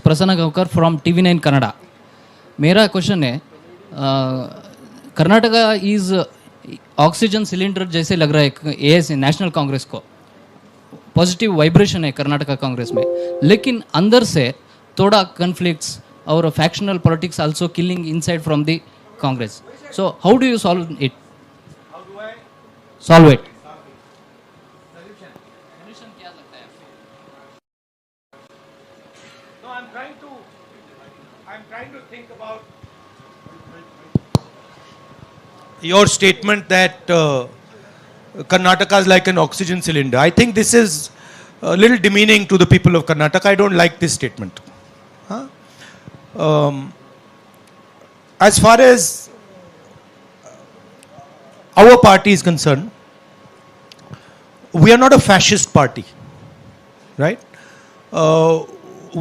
प्रसन्न Gaonkar from TV9 Canada. मेरा question है, कर्नाटका इज ऑक्सीजन सिलेंडर जैसे लग रहा है एएस नेशनल कांग्रेस को. पॉजिटिव वाइब्रेशन है कर्नाटका कांग्रेस में, लेकिन अंदर से थोड़ा कन्फ्लिक्ट्स और factional politics also killing inside from the Congress. So how do you solve it? Solve it. I'm trying to think about your statement that Karnataka is like an oxygen cylinder. I think this is a little demeaning to the people of Karnataka. I don't like this statement. As far as our party is concerned, we are not a fascist party, right?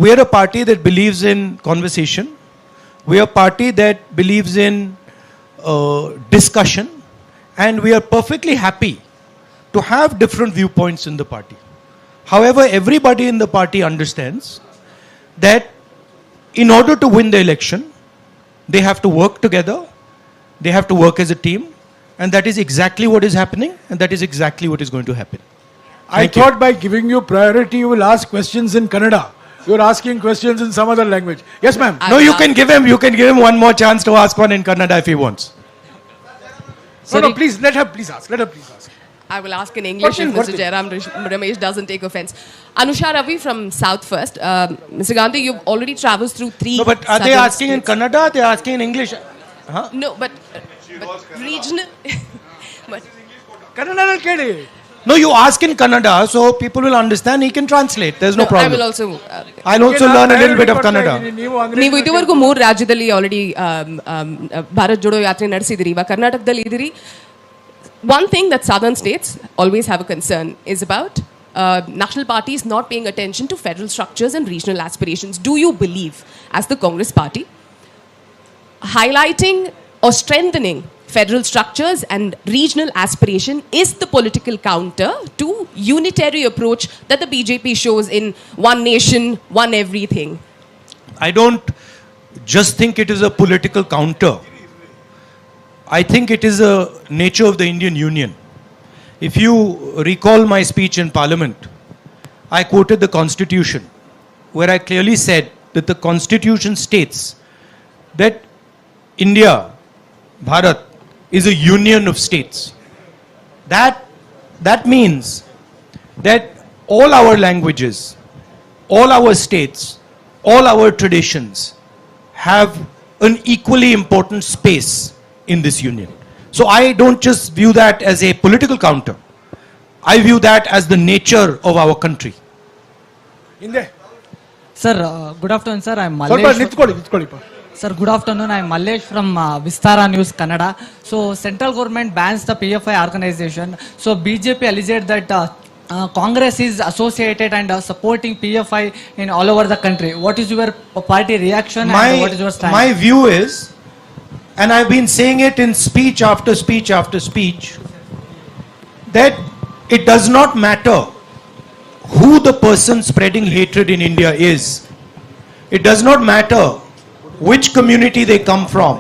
We are a party that believes in conversation. We are a party that believes in discussion, and we are perfectly happy to have different viewpoints in the party. However, everybody in the party understands that in order to win the election, they have to work together, they have to work as a team, and that is exactly what is happening, and that is exactly what is going to happen. I thought by giving you priority, you will ask questions in Kannada. You're asking questions in some other language. Yes, ma'am. No, you can give him one more chance to ask one in Kannada if he wants. No, please, let her please ask. I will ask in English if Mr. Jairam Ramesh doesn't take offense. Anusha Ravi from South First. Mr. Gandhi, you've already traveled through 3 No, but are they asking in Kannada? They are asking in English? Huh? No, but regional. But Kannada kedi. No, you ask in Kannada, so people will understand. He can translate. There's no problem. I will also. I'll also learn a little bit of Kannada. ನೀವು ಇದುವರೆಗೂ 3 ರಾಜ್ಯದಲ್ಲಿ already Bharat Jodo ಯಾತ್ರೆ ನಡೆಸಿದಿರಿ. ಇವಾಗ ಕರ್ನಾಟಕದಲ್ಲಿ ಇದಿರಿ. One thing that southern states always have a concern is about national parties not paying attention to federal structures and regional aspirations. Do you believe, as the Congress party, highlighting or strengthening federal structures and regional aspiration is the political counter to unitary approach that the BJP shows in one nation, one everything? I don't just think it is a political counter. I think it is a nature of the Indian Union. If you recall my speech in Parliament, I quoted the Constitution, where I clearly said that the Constitution states that India, Bharat, is a union of states. That means that all our languages, all our states, all our traditions have an equally important space in this union. So I don't just view that as a political counter. I view that as the nature of our country. Sir, good afternoon, sir. I'm Mallesh. Sir, good afternoon. I'm Mallesh from Vistara News, Kannada. So, central government bans the PFI organization. So, BJP alleged that Congress is associated and supporting PFI in all over the country. What is your party reaction and what is your stand? My view is, and I've been saying it in speech after speech after speech, that it does not matter who the person spreading hatred in India is. It does not matter which community they come from.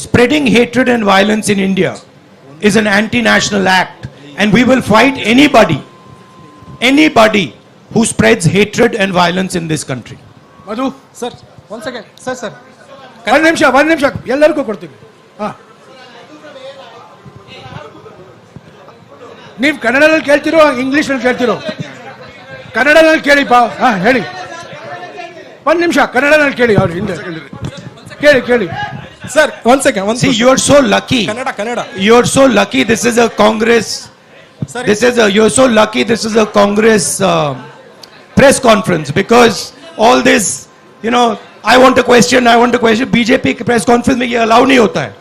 Spreading hatred and violence in India is an anti-national act, and we will fight anybody who spreads hatred and violence in this country. Madhu, sir, once again, sir. one ನಿಮಿಷ ಎಲ್ಲರಿಗೂ ಕೊಡ್ತೀವಿ. ನೀವು ಕನ್ನಡದಲ್ಲಿ ಕೇಳ್ತಿರೋ ಇಂಗ್ಲಿಷ್ನಲ್ಲಿ ಕೇಳ್ತಿರೋ? ಕನ್ನಡದಲ್ಲಿ ಕೇಳಿಪ್ಪ. ಹೇಳಿ. ಒಂದು ನಿಮಿಷ ಕನ್ನಡದಲ್ಲಿ ಕೇಳಿ. ಅವ್ರು ಹಿಂದೆ ಕೇಳಿ. Sir, once again. See, you are so lucky. Kannada. You are so lucky. This is a Congress. Sorry. You are so lucky. This is a Congress press conference, because all this, I want a question. BJP press conference में ये allow नहीं होता है.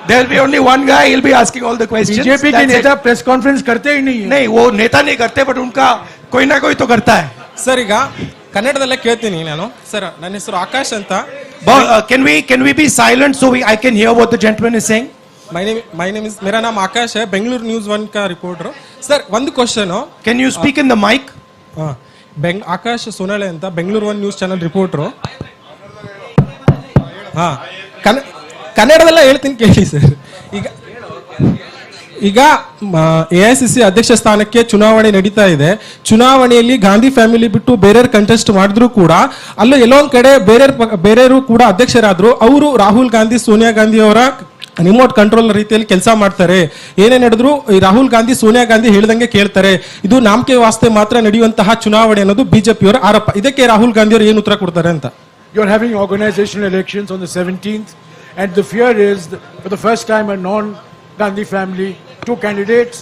There will be only one guy. He'll be asking all the questions. BJP के नेता press conference करते ही नहीं है. नहीं, वो नेता नहीं करते, but उनका कोई ना कोई तो करता है. ಸರ್, ಈಗ ಕನ್ನಡದಲ್ಲೇ ಕೇಳ್ತೀನಿ ನಾನು. ಸರ್, ನನ್ನ ಹೆಸರು ಆಕಾಶ್ ಅಂತ. Can we be silent so I can hear what the gentleman is saying? My name is मेरा नाम आकाश है, बेंगलुरु न्यूज़ 1 का रिपोर्टर. सर, ಒಂದು question. Can you speak in the mic? Akash Sonale ಅಂತ Bengaluru one news channel reporter. ಹಾ, ಕನ್ನಡದಲ್ಲ ಹೇಳ್ತೀನಿ ಕೇಳಿ ಸರ್. ಈಗ AICC ಅಧ್ಯಕ್ಷ ಸ್ಥಾನಕ್ಕೆ ಚುನಾವಣೆ ನಡೀತಾ ಇದೆ. ಚುನಾವಣೆಯಲ್ಲಿ ಗಾಂಧಿ ಫ್ಯಾಮಿಲಿ ಬಿಟ್ಟು ಬೇರೆಯವ್ರು ಕಂಟೆಸ್ಟ್ ಮಾಡಿದ್ರು ಕೂಡ ಅಲ್ಲೂ ಎಲ್ಲೋ ಒಂದ್ ಕಡೆ ಬೇರೆಯವರು ಕೂಡ ಅಧ್ಯಕ್ಷರಾದ್ರು. ಅವರು ರಾಹುಲ್ ಗಾಂಧಿ, ಸೋನಿಯಾ ಗಾಂಧಿ ಅವರ ರಿಮೋಟ್ ಕಂಟ್ರೋಲ್ ರೀತಿಯಲ್ಲಿ ಕೆಲಸ ಮಾಡ್ತಾರೆ. ಏನೇ ನಡೆದ್ರು ಈ ರಾಹುಲ್ ಗಾಂಧಿ, ಸೋನಿಯಾ ಗಾಂಧಿ ಹೇಳಿದಂಗೆ ಕೇಳ್ತಾರೆ. ಇದು ನಾಮಕೆ ವಾಸ್ತೆ ಮಾತ್ರ ನಡೆಯುವಂತಹ ಚುನಾವಣೆ ಅನ್ನೋದು ಬಿಜೆಪಿಯವರ ಆರೋಪ. ಇದಕ್ಕೆ ರಾಹುಲ್ ಗಾಂಧಿ ಅವರು ಏನು ಉತ್ತರ ಕೊಡ್ತಾರೆ ಅಂತ? You are having organizational elections on the 17th, and the fear is that for the first time a non-Gandhi family, two candidates,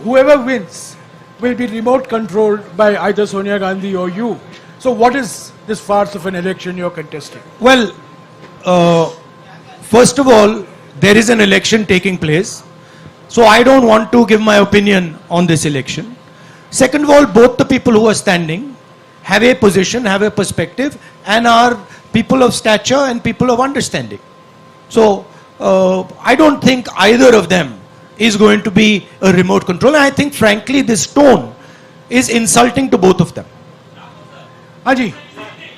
whoever wins will be remote controlled by either Sonia Gandhi or you. So what is this farce of an election you are contesting? Well, first of all, there is an election taking place. So I don't want to give my opinion on this election. Second of all, both the people who are standing have a position, have a perspective, and are people of stature and people of understanding. So I don't think either of them is going to be a remote control. And I think frankly this tone is insulting to both of them. Haji,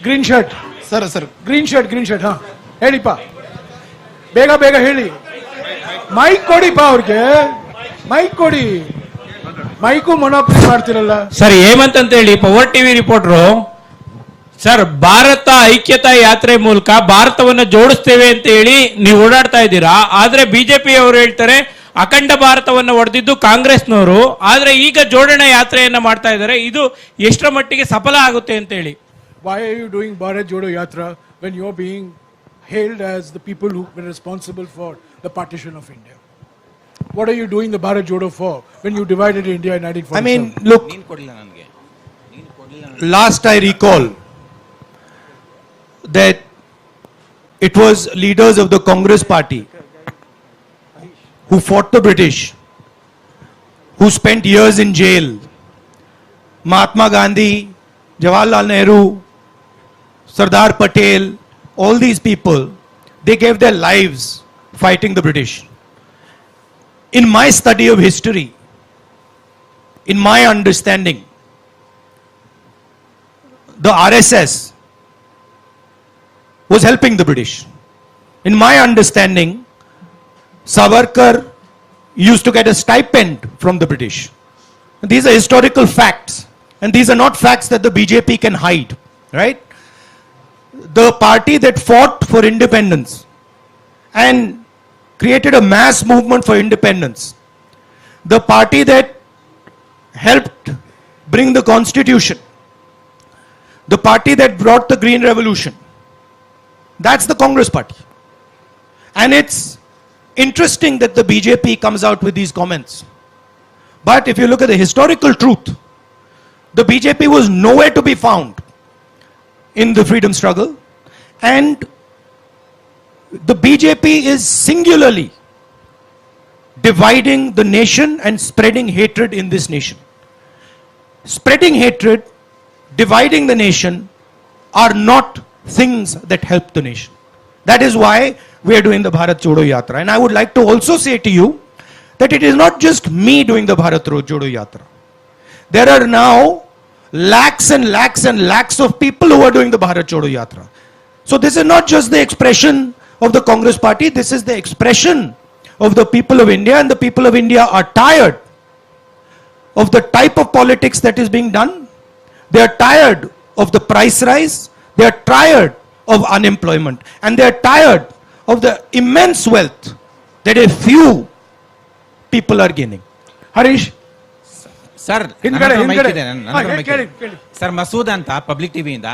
green shirt. Sir. Green shirt, ha. Helipa. ಬೇಗ ಹೇಳಿ. Mic ಕೊಡಿಪ್ಪ ಅವ್ರಿಗೆ, mic ಕೊಡಿ. Mike ಮೊನೋಪಲಿ ಮಾಡ್ತಿರಲ್ಲ sir. Hemanth ಅಂತ ಹೇಳಿ power TV reporter. Sir, Bharat Aikyata Yatra ಮೂಲಕ ಭಾರತವನ್ನ ಜೋಡಿಸ್ತೇವೆ ಅಂತ ಹೇಳಿ ನೀವು ಓಡಾಡ್ತಾ ಇದ್ದೀರಾ. ಆದ್ರೆ ಬಿಜೆಪಿ ಅವರು ಹೇಳ್ತಾರೆ ಅಖಂಡ ಭಾರತವನ್ನ ಒಡೆದಿದ್ದು ಕಾಂಗ್ರೆಸ್ನವರು. ಆದ್ರೆ ಈಗ ಜೋಡಣೆ ಯಾತ್ರೆಯನ್ನ ಮಾಡ್ತಾ ಇದ್ದಾರೆ. ಇದು ಎಷ್ಟರ ಮಟ್ಟಿಗೆ ಸಫಲ ಆಗುತ್ತೆ ಅಂತ ಹೇಳಿ. Why are you doing Bharat Jodo Yatra when you're being hailed as the people who were responsible for the partition of India? What are you doing the Bharat Jodo for when you divided India in 1947? I mean, look, last I recall that it was leaders of the Congress party who fought the British, who spent years in jail. Mahatma Gandhi, Jawaharlal Nehru, Sardar Patel, all these people, they gave their lives fighting the British. In my study of history, in my understanding, the RSS was helping the British. In my understanding, Savarkar used to get a stipend from the British. These are historical facts, and these are not facts that the BJP can hide, right? The party that fought for independence and created a mass movement for independence, the party that helped bring the constitution, the party that brought the Green Revolution, that's the Congress party. And it's interesting that the BJP comes out with these comments. But if you look at the historical truth, the BJP was nowhere to be found in the freedom struggle, and the BJP is singularly dividing the nation and spreading hatred in this nation. Spreading hatred, dividing the nation are not things that help the nation. That is why we are doing the Bharat Jodo Yatra. And I would like to also say to you that it is not just me doing the Bharat Jodo Yatra. There are now lakhs and lakhs and lakhs of people who are doing the Bharat Jodo Yatra. So this is not just the expression of the Congress party, this is the expression of the people of India, and the people of India are tired of the type of politics that is being done. They are tired of the price rise, they are tired of unemployment, and they are tired of the immense wealth that a few people are gaining. Harish, sir, sir Masood ಅಂತ public ಟಿವಿಯಿಂದ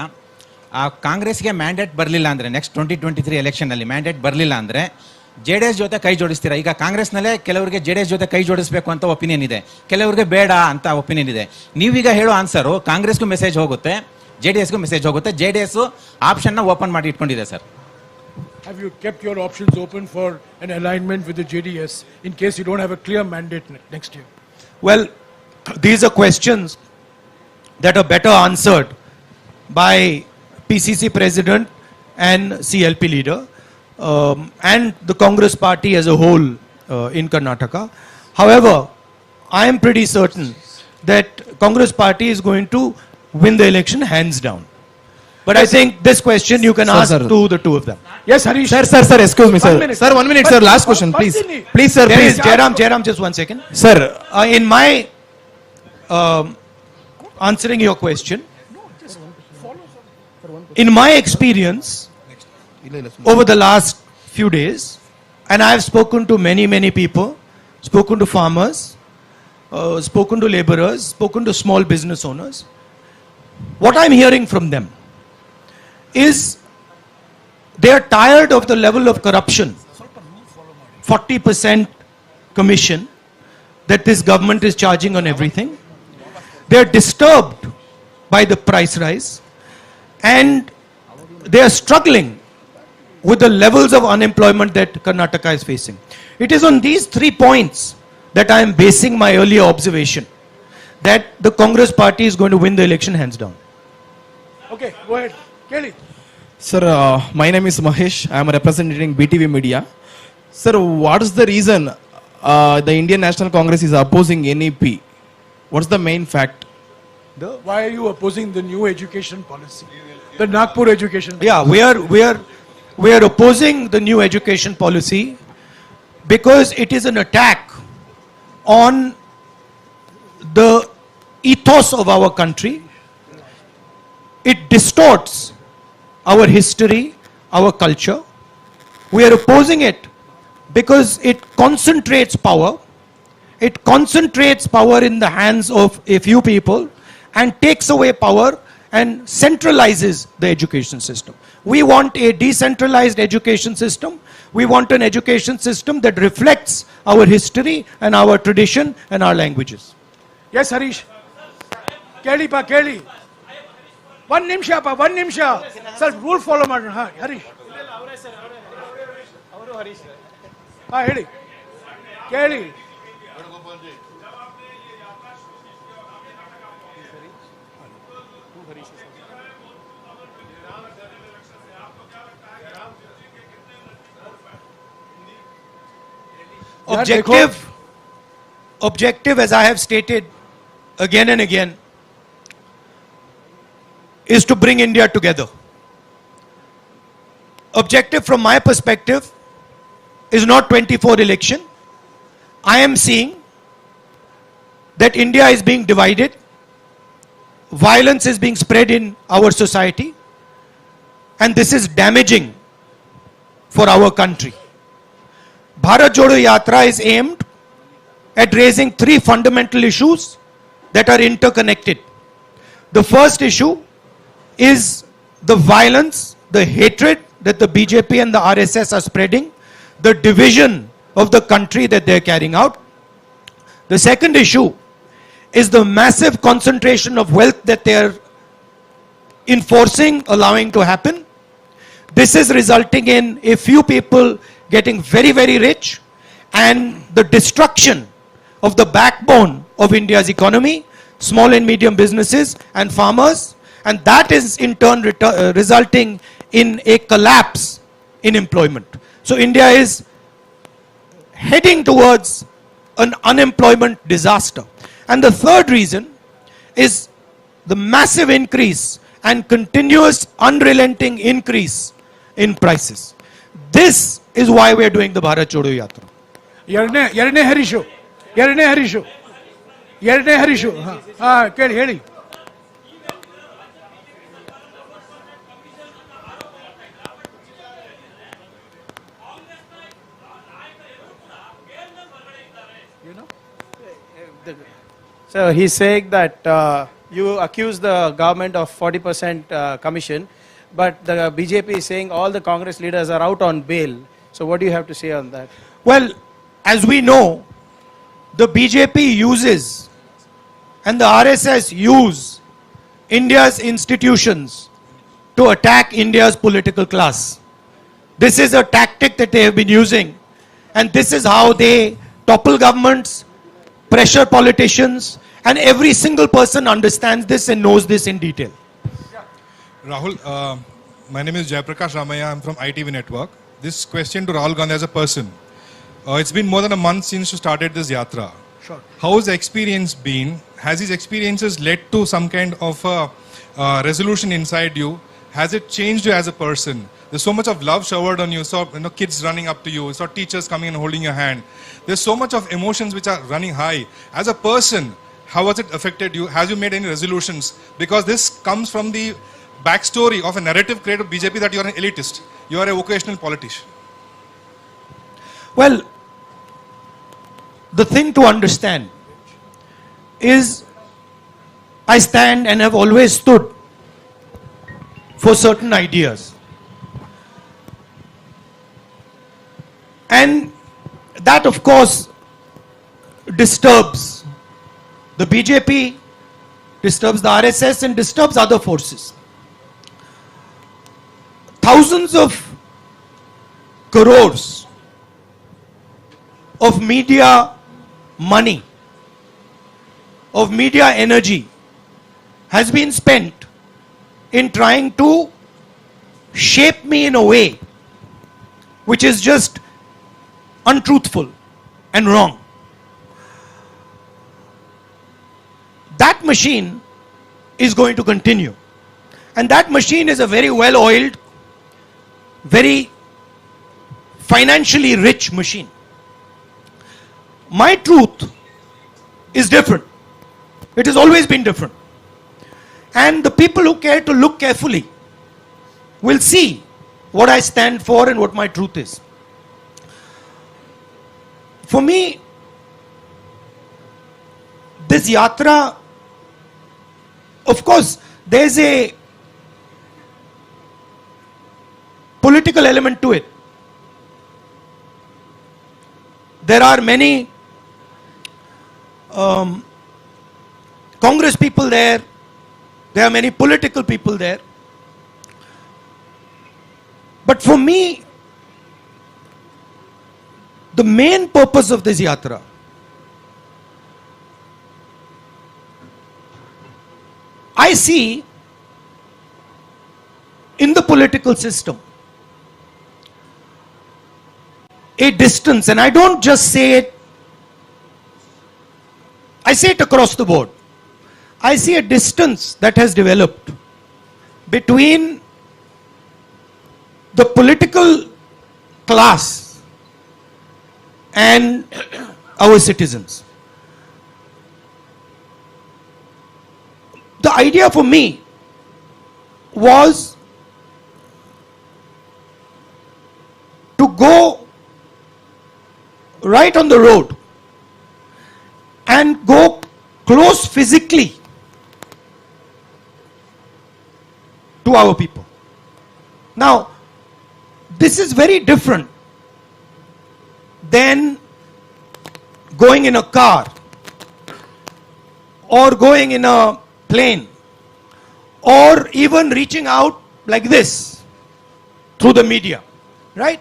ಕಾಂಗ್ರೆಸ್ಗೆ mandate ಬರಲಿಲ್ಲ ಅಂದ್ರೆ next 2023 election ಅಲ್ಲಿ mandate ಬರಲಿಲ್ಲ ಅಂದ್ರೆ JDS ಜೊತೆ ಕೈ ಜೋಡಿಸ್ತೀರಾ? ಈಗ ಕಾಂಗ್ರೆಸ್ನಲ್ಲೇ ಕೆಲವರಿಗೆ JDS ಜೊತೆ ಕೈ ಜೋಡಿಸಬೇಕು ಅಂತ ಒಪಿನಿಯನ್ ಇದೆ, ಕೆಲವರಿಗೆ ಬೇಡ ಅಂತ ಒಪಿನಿಯನ್ ಇದೆ. ನೀವೀಗ ಹೇಳೋ ಆನ್ಸರು ಕಾಂಗ್ರೆಸ್ಗೂ ಮೆಸೇಜ್ ಹೋಗುತ್ತೆ, JDSಗೂ ಮೆಸೇಜ್ ಹೋಗುತ್ತೆ. JDS ಆಪ್ಷನ್ ನ ಓಪನ್ ಮಾಡಿ ಇಟ್ಕೊಂಡಿದೆ sir. Have you kept your options open for an alignment with the JDS in case you don't have a clear mandate next year? well, these are questions that are better answered by PCC president and CLP leader and the Congress party as a whole in Karnataka. However, I am pretty certain that Congress party is going to win the election hands down. But I think this question you can ask to the two of them. Yes, Harish. Sir, excuse me, sir. 1 minute. Sir, 1 minute, sir. Last question, please. Patni. Please, sir, There please. is Jairam, just 1 second. Sir, In my answering your question, in my experience over the last few days, and I have spoken to many people, spoken to farmers, spoken to laborers, spoken to small business owners. What I'm hearing from them is they are tired of the level of corruption, 40% commission that this government is charging on everything. They are disturbed by the price rise, and they are struggling with the levels of unemployment that Karnataka is facing. It is on these 3 points that I am basing my earlier observation that the Congress party is going to win the election hands down. Okay, go ahead. Kelly. sir, my name is Mahesh. I am representing BTV Media. Sir, what is the reason the Indian National Congress is opposing NEP? What's the main fact? Why are you opposing the new education policy? The Nagpur education policy? Yeah, we are opposing the new education policy because it is an attack on the ethos of our country. It distorts our history, our culture. We are opposing it because it concentrates power. It concentrates power in the hands of a few people and takes away power and centralizes the education system. We want a decentralized education system. We want an education system that reflects our history and our tradition and our languages. Yes, Harish. Kelly pa, Kelly. 1 ನಿಮಿಷ pa, 1 ನಿಮಿಷ. Sir, rule follow ಮಾಡೋಣ. ಹಾ, Harish. ಹಾ, ಹೇಳಿ. ಕೇಳಿ. Objective, as I have stated again and again, is to bring India together. Objective from my perspective is not 24 election. I am seeing that India is being divided. Violence is being spread in our society. And this is damaging for our country. Bharat Jodo Yatra is aimed at raising 3 fundamental issues that are interconnected. The first issue is the violence, the hatred that the BJP and the RSS are spreading, the division of the country that they are carrying out. The second issue is the massive concentration of wealth that they are enforcing, allowing to happen. This is resulting in a few people getting very, very rich and the destruction of the backbone of India's economy, small and medium businesses and farmers, and that is in turn resulting in a collapse in employment. So India is heading towards an unemployment disaster. And the third reason is the massive increase and continuous unrelenting increase in prices. This is why we are doing the Bharat Jodo Yatra. ಎರಡನೇ ಹರೀಶು ಹಾ ಕೇಳಿ ಹೇಳಿ. So he's saying that you accuse the government of 40% commission, but the BJP is saying all the Congress leaders are out on bail. So what do you have to say on that? Well, as we know, the BJP uses and the RSS use India's institutions to attack India's political class. This is a tactic that they have been using, and this is how they topple governments, pressure politicians, and every single person understands this and knows this in detail. Rahul, my name is Jayaprakash Ramaya. I'm from ITV Network. This question to Rahul Gandhi as a person. It's been more than a month since you started this Yatra. Sure. How has the experience been? has these experiences led to some kind of a resolution inside you? Has it changed you as a person? There's so much of love showered on you. You saw kids running up to you. You saw teachers coming and holding your hand. There's so much of emotions which are running high. As a person, how has it affected you? Has you made any resolutions? Because this comes from the backstory of a narrative created by BJP that you are an elitist. You are a vocational politician. Well, the thing to understand is I stand and have always stood for certain ideas. And that, of course, disturbs the BJP, disturbs the RSS, and disturbs other forces. Thousands of crores of media money, of media energy has been spent in trying to shape me in a way which is just untruthful and wrong. That machine is going to continue. And that machine is a very well-oiled, very financially rich machine. My truth is different. It has always been different. And the people who care to look carefully will see what I stand for and what my truth is. For me, this Yatra, of course, there's a political element to it. There are many Congress people there. There are many political people there. But for me, the main purpose of this Yatra I see in the political system a distance, and I don't just say it, I say it across the board. I see a distance that has developed between the political class and our citizens. The idea for me was to go right on the road and go close physically to our people. Now, this is very different than going in a car or going in a plane or even reaching out like this through the media, right?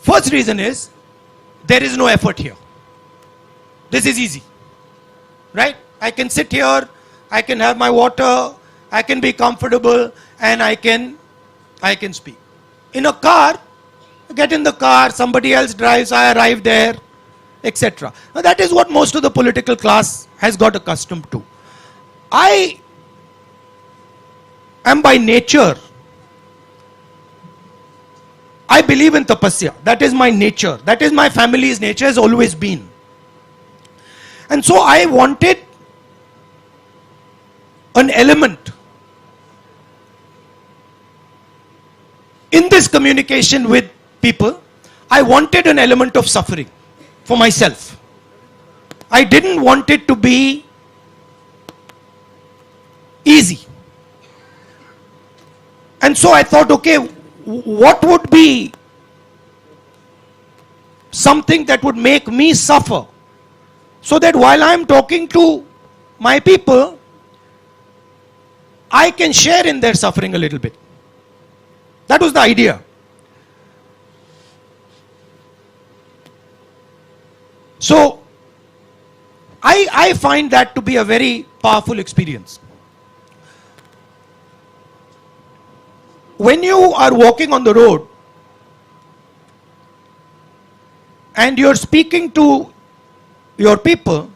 First reason is there is no effort here. This is easy, right? I can sit here, I can have my water, I can be comfortable, and I can speak. In a car, get in the car, somebody else drives, I arrive there, etc. Now that is what most of the political class has got accustomed to. I am by nature, I believe in tapasya. That is my nature. That is my family's nature, has always been. And so I wanted an element in this communication with people. I wanted an element of suffering for myself. I didn't want it to be easy. And so I thought, okay, what would be something that would make me suffer, so that while I'm talking to my people, I can share in their suffering a little bit. That was the idea. So I find that to be a very powerful experience. When you are walking on the road and you're speaking to your people,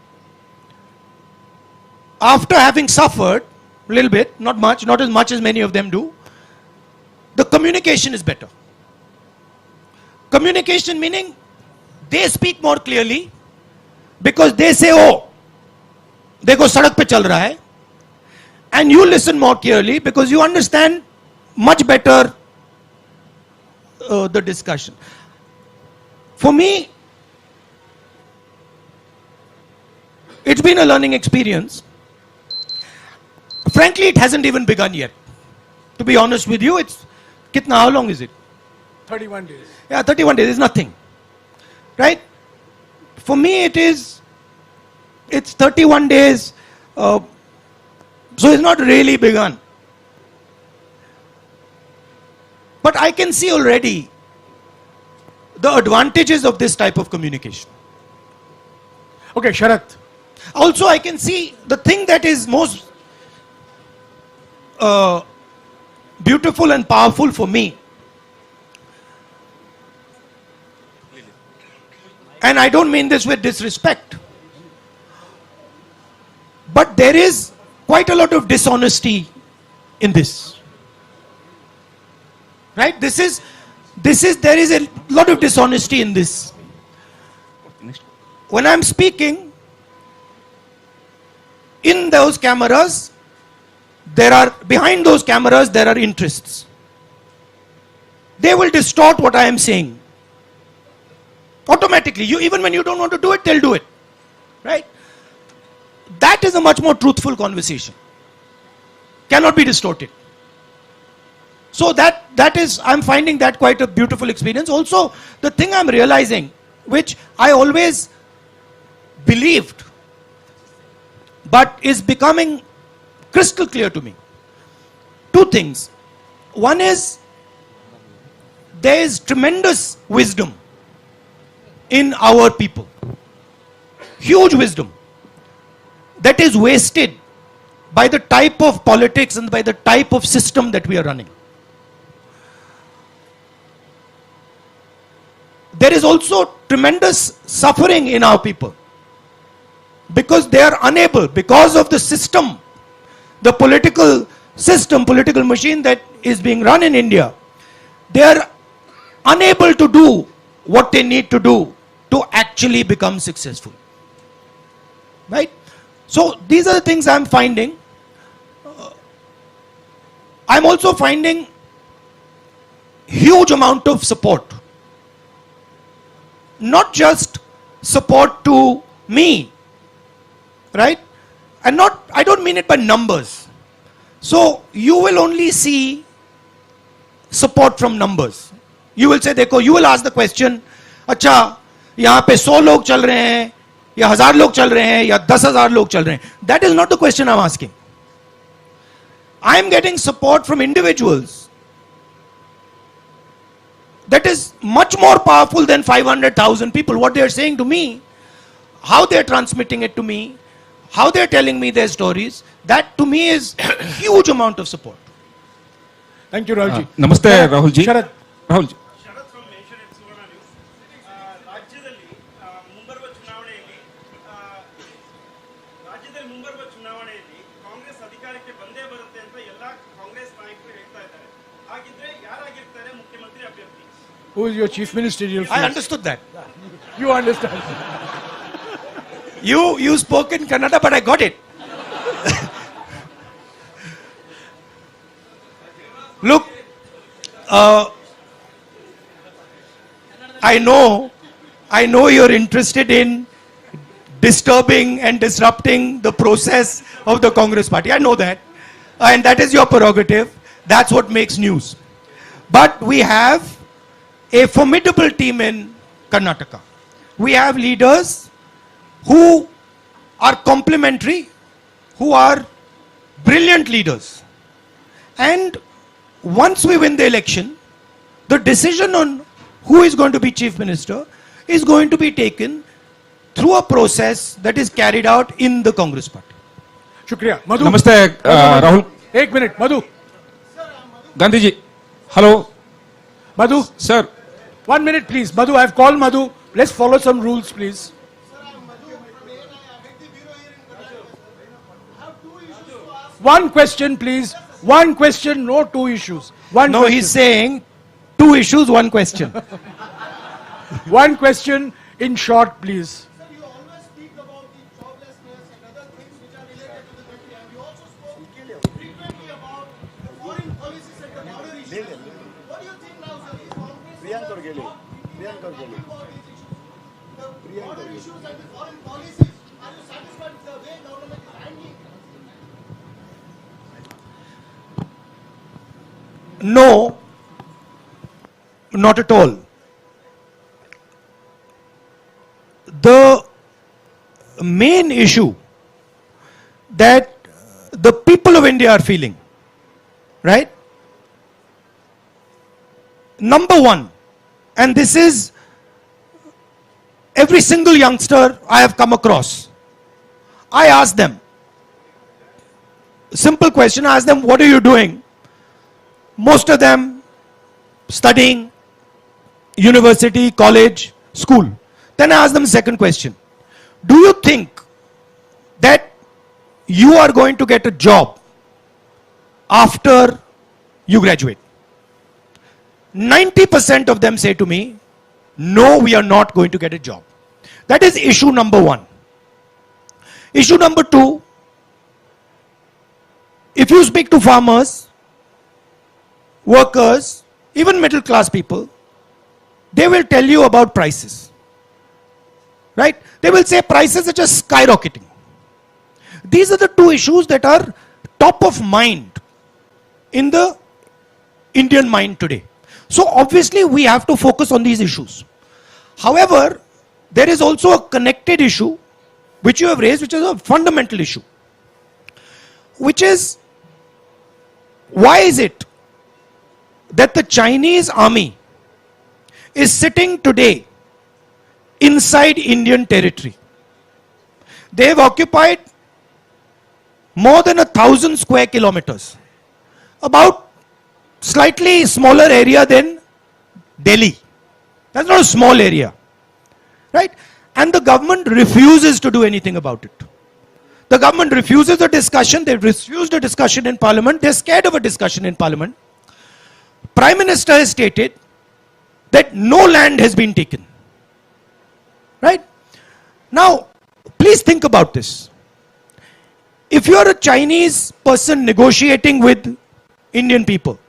after having suffered a little bit, not much, not as much as many of them do, the communication is better. Communication meaning they speak more clearly because they say, oh, देखो सड़क पे चल रहा है, and you listen more clearly because you understand much better the discussion. For me, it's been a learning experience. Frankly, it hasn't even begun yet. To be honest with you, it's how long is it? 31 days. Yeah, 31 days is nothing. Right? For me, it's 31 days. So it's not really begun. But I can see already the advantages of this type of communication. Okay, Sharath. Also, I can see the thing that is most beautiful and powerful for me, and I don't mean this with disrespect, but there is quite a lot of dishonesty in this. Right? There is a lot of dishonesty in this. When I'm speaking, in those cameras, behind those cameras, there are interests. They will distort what I am saying. Automatically. Even when you don't want to do it, they'll do it. Right? That is a much more truthful conversation. Cannot be distorted. So that is, I'm finding that quite a beautiful experience. Also, the thing I'm realizing, which I always believed, but is becoming crystal clear to me. Two things. One is, there is tremendous wisdom in our people. Huge wisdom that is wasted by the type of politics and by the type of system that we are running. There is also tremendous suffering in our people because they are unable, because of the system, the political system, political machine that is being run in India, they are unable to do what they need to do to actually become successful. Right? So these are the things I'm finding. I'm also finding huge amount of support. Not just support to me, right? And I don't mean it by numbers. So you will only see support from numbers. You will say, देखो, you will ask the question, अच्छा, यहाँ पे 100 लोग चल रहे हैं, या 1000 लोग चल रहे हैं, या 10,000 लोग चल रहे हैं. That is not the question I'm asking. I am getting support from individuals. That is much more powerful than 500,000 people. What they are saying to me, how they are transmitting it to me, how they are telling me their stories, that to me is huge amount of support. Thank you, Rahulji. Namaste, Rahulji. Sharath. Rahulji. Who is your chief ministerial force? I understood that. You understand. You spoke in Kannada, but I got it. Look, I know you're interested in disturbing and disrupting the process of the Congress party. I know that. And that is your prerogative. That's what makes news. But we have a formidable team in Karnataka. We have leaders who are complementary, who are brilliant leaders. And once we win the election, the decision on who is going to be chief minister is going to be taken through a process that is carried out in the Congress party. Shukriya. Madhu. Namaste, Rahul. 1 minute, Madhu. Gandhi ji. Hello. Madhu. Sir. 1 minute, please. Madhu, I've called Madhu. Let's follow some rules, please. One question, please. One question, no two issues. One No, question. he's saying 2 issues, 1 question. One question in short, please. No, not at all. The main issue that the people of India are feeling, right? Number one, and this is every single youngster I have come across, I ask them, simple question, I ask them, what are you doing? Most of them studying, university, college, school. Then I ask them the second question. Do you think that you are going to get a job after you graduate? 90% of them say to me, no, we are not going to get a job. That is issue number one. Issue number two, if you speak to farmers, workers, even middle class people, they will tell you about prices. Right? They will say prices are just skyrocketing. These are the two issues that are top of mind in the Indian mind today. So obviously we have to focus on these issues. However, there is also a connected issue which you have raised, which is a fundamental issue, which is, why is it that the Chinese army is sitting today inside Indian territory? They have occupied more than 1,000 square kilometers, about slightly smaller area than Delhi. That's not a small area, right? And the government refuses to do anything about it. The government refuses a discussion. They refused a discussion in parliament. They're scared of a discussion in parliament. Prime Minister has stated that no land has been taken. Right? Now, please think about this. If you are a Chinese person negotiating with Indian people,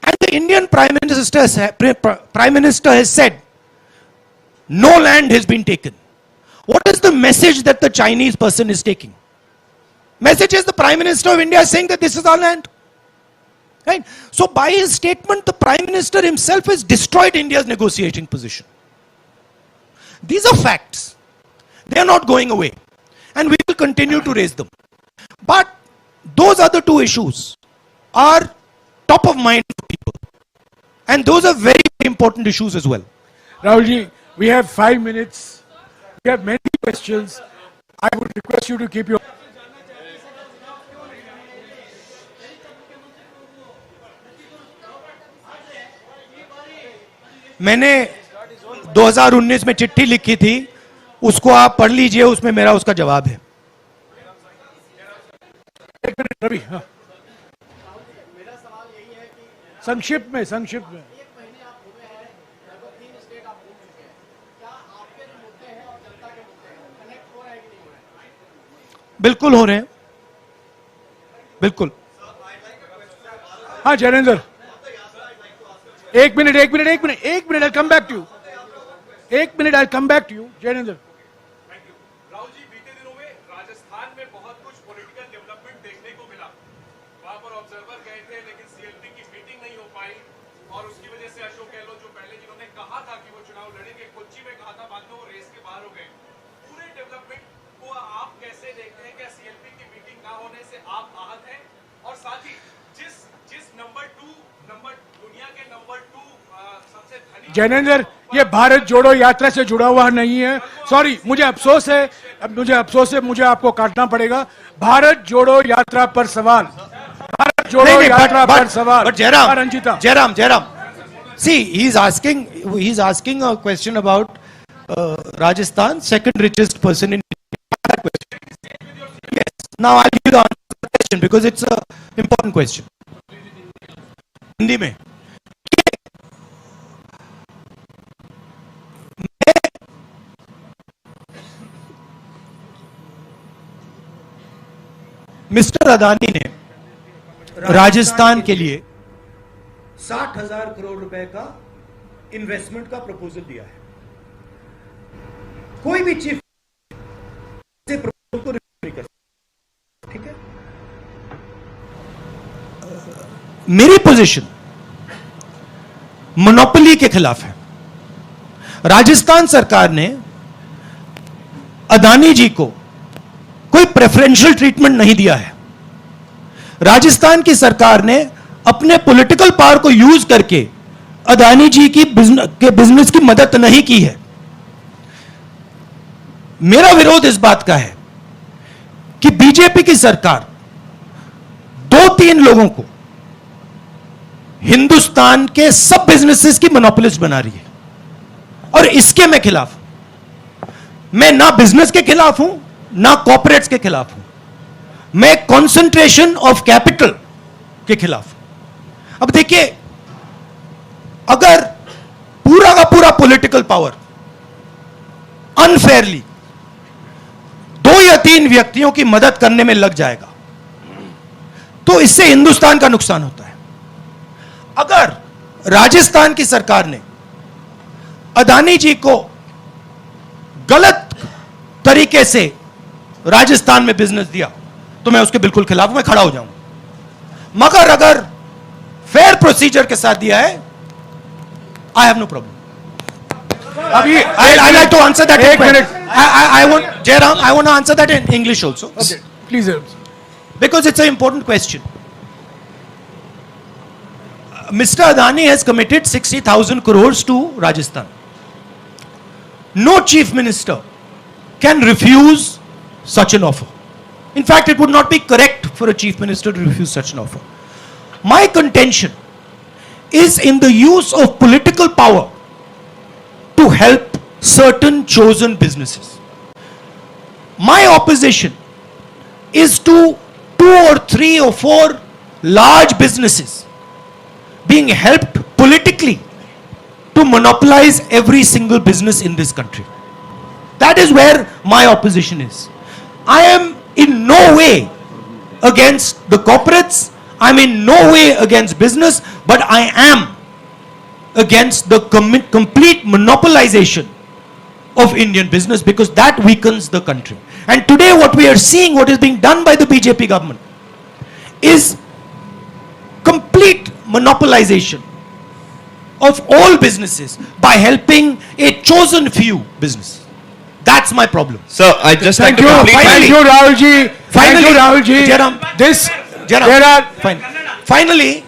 and the Indian Prime Minister has said, no land has been taken, what is the message that the Chinese person is taking? Message is the Prime Minister of India is saying that this is our land. Right? So by his statement, the Prime Minister himself has destroyed India's negotiating position. These are facts. They are not going away. And we will continue to raise them. But those other two issues are top of mind for people. And those are very important issues as well. Rahulji, we have 5 minutes. We have many questions. I would request you to keep your... मैंने 2019 में चिट्ठी लिखी थी, उसको आप पढ़ लीजिए, उसमें मेरा उसका जवाब है. एक मिनट रवि, हाँ. संक्षिप्त में बिल्कुल हो रहे हैं, बिल्कुल. हाँ जैनेंद्र, एक minute, I'll come back to you. एक minute, I'll come back to you, Jainendra. Rahul ji, बीते दिनों में राजस्थान में बहुत कुछ पॉलिटिकल डेवलपमेंट देखने को मिला. वहां पर ऑब्जर्वर गए थे, लेकिन सीएलपी की मीटिंग नहीं हो पाई और उसकी वजह से अशोक गहलोत जो पहले जिन्होंने कहा था कि वो चुनाव लड़ेंगे, कोच्चि में कहा था, बाद में वो रेस के बाहर हो गए. पूरे डेवलपमेंट को आप कैसे देखते हैं? क्या सीएलपी की मीटिंग ना होने से आप आहत हैं? और साथ ही जिस नंबर 2 दुनिया के नंबर 2 सबसे धनी जैनेंद्र, ये भारत जोड़ो यात्रा से जुड़ा हुआ नहीं है. सॉरी, मुझे अफसोस है, मुझे आपको काटना पड़ेगा. भारत जोड़ो यात्रा पर सवाल. भारत जोड़ो यात्रा पर सवाल. But Jairam, see, he's asking a question about Rajasthan, second richest person in India. Yes. Now I'll give the answer. because it's a important question. Hindi में मिस्टर अदानी ने राजस्थान के लिए 60,000 करोड़ रुपए का इन्वेस्टमेंट का प्रपोजल दिया है. कोई भी चीफ से प्रपोजल को रिफ्यूज नहीं कर सकता. ठीक है. मेरी पोजीशन मोनोपोली के खिलाफ है. राजस्थान सरकार ने अदानी जी को कोई प्रेफरेंशियल ट्रीटमेंट नहीं दिया है. राजस्थान की सरकार ने अपने पॉलिटिकल पावर को यूज करके अदानी जी की बिजनेस की मदद नहीं की है. मेरा विरोध इस बात का है कि बीजेपी की सरकार 2-3 लोगों को हिंदुस्तान के सब बिजनेसेस की मोनोपोलिस्ट बना रही है और इसके मैं खिलाफ हूं. मैं ना बिजनेस के खिलाफ हूं ना कॉर्पोरेट्स के खिलाफ हूं. मैं कंसंट्रेशन ऑफ कैपिटल के खिलाफ हूं. अब देखिए, अगर पूरा का पूरा पॉलिटिकल पावर अनफेयरली 2 या 3 व्यक्तियों की मदद करने में लग जाएगा तो इससे हिंदुस्तान का नुकसान होता है. अगर राजस्थान की सरकार ने अदानी जी को गलत तरीके से राजस्थान में बिजनेस दिया तो मैं उसके बिल्कुल खिलाफ हूं, मैं खड़ा हो जाऊंगा. मगर अगर फेयर प्रोसीजर के साथ दिया है, आई हैव नो प्रॉब्लम. अभी I like to answer that. एक minute, I want Jairam, I want to answer that in English also. Okay, please. Because it's an important question. Mr. Adani has committed 60,000 crores to Rajasthan. No chief minister can refuse such an offer. In fact, it would not be correct for a chief minister to refuse such an offer. My contention is in the use of political power to help certain chosen businesses. My opposition is to 2 or 3 or 4 large businesses being helped politically to monopolize every single business in this country. That is where my opposition is. I am in no way against the corporates. I'm in no way against business, but I am against the complete monopolization of Indian business because that weakens the country. And today what we are seeing, what is being done by the BJP government is complete monopolization of all businesses by helping a chosen few businesses. That's my problem. So I just Thank you, thank you, Rahul ji. Thank you, Rahul ji. Jairam, There are finally,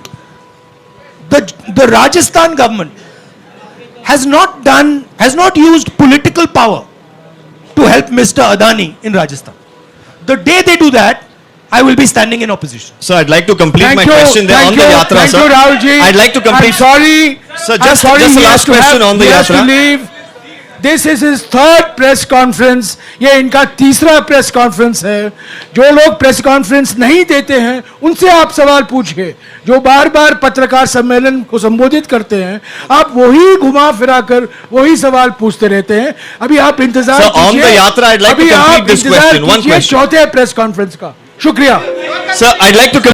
the Rajasthan government has not used political power to help Mr. Adani in Rajasthan. The day they do that, I will be standing in opposition. So I'd like to complete my question there on the Yatra, thank sir. you, Rahul ji. I'd like to complete. I'm sorry. Sir, I'm just sorry the he has last to question have- on the he has to Yatra. leave. This is his 3rd press conference. ये इनका 3रा press conference है. जो लोग press conference नहीं देते हैं उनसे आप सवाल पूछिए. जो बार बार पत्रकार सम्मेलन को संबोधित करते हैं, आप वही घुमा फिरा कर वही सवाल पूछते रहते हैं. अभी आप इंतजार Sir, on कीजिए. the Yatra, I'd like to अभी complete आप this इंतजार question. One कीजिए question. 4थे प्रेस कॉन्फ्रेंस का. शुक्रिया. Sir, I'd like to